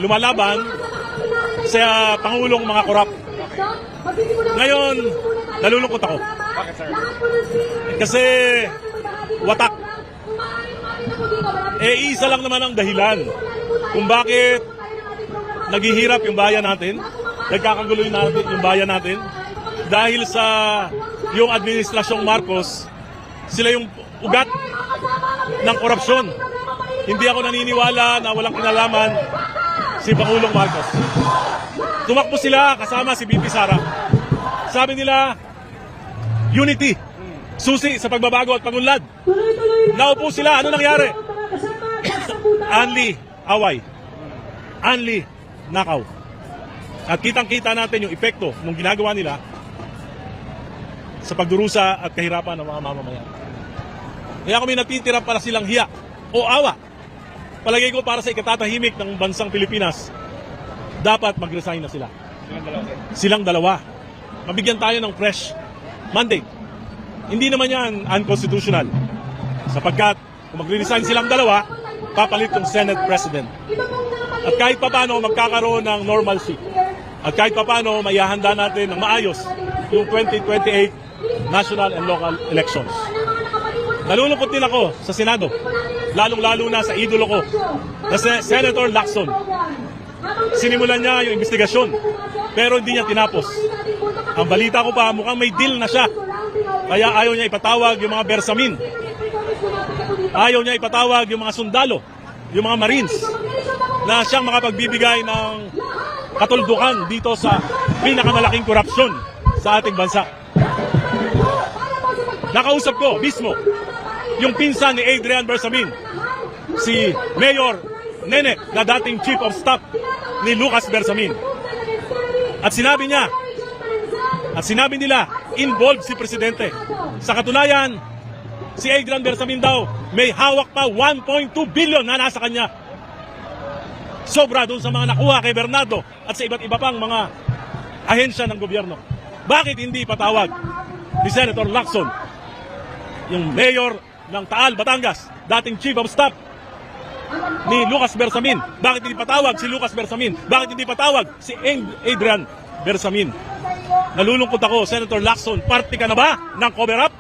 lumalaban sa Pangulong mga korap. Ngayon, nalulungkot ako. Bakit, sir? Kasi watak. Isa lang naman ang dahilan kung bakit naghihirap yung bayan natin, nagkakagulo natin yung bayan natin. Dahil sa yung administrasyong Marcos, sila yung ugat ng korupsyon. Hindi ako naniniwala na walang kinalaman si Pangulong Marcos. Tumakbo sila kasama si BP Sara. Sabi nila, unity, susi sa pagbabago at pagunlad. Naupo sila, ano nangyari? Only away. Only nakaw. At kitang-kita natin yung epekto ng ginagawa nila sa pagdurusa at kahirapan ng mga mamamayan. Kaya kung may natitira para silang hiya o awa, palagay ko para sa ikatatahimik ng bansang Pilipinas, dapat mag-resign na sila. Silang dalawa. Mabigyan tayo ng fresh mandate. Hindi naman yan unconstitutional. Sapagkat kung magre-resign silang dalawa, papalit yung Senate President. At kahit papano magkakaroon ng normalcy. At kahit papano maihahanda natin ng maayos yung 2028 national and local elections. Nalulungkot din ako sa Senado, lalong-lalo na sa idolo ko, na Senator Lacson. Sinimulan niya yung investigasyon, pero hindi niya tinapos. Ang balita ko pa, mukhang may deal na siya. Kaya ayaw niya ipatawag yung mga bersamin. Ayaw niya ipatawag yung mga sundalo, yung mga Marines, na siyang makapagbibigay ng katuldukan dito sa pinakamalaking korupsyon sa ating bansa. Nakausap ko mismo yung pinsan ni Adrian Bersamin, si Mayor Nene, na dating Chief of Staff ni Lucas Bersamin. At sinabi nila, involved si Presidente. Sa katunayan, si Adrian Bersamin daw may hawak pa 1.2 billion na nasa kanya. Sobra doon sa mga nakuha kay Bernardo at sa iba't iba pang mga ahensya ng gobyerno. Bakit hindi patawag ni Senator Lacson, yung mayor ng Taal, Batangas, dating Chief of Staff ni Lucas Bersamin? Bakit hindi patawag si Lucas Bersamin? Bakit hindi patawag si Adrian Bersamin? Nalulungkot ako, Senator Lacson, parte ka na ba ng cover-up?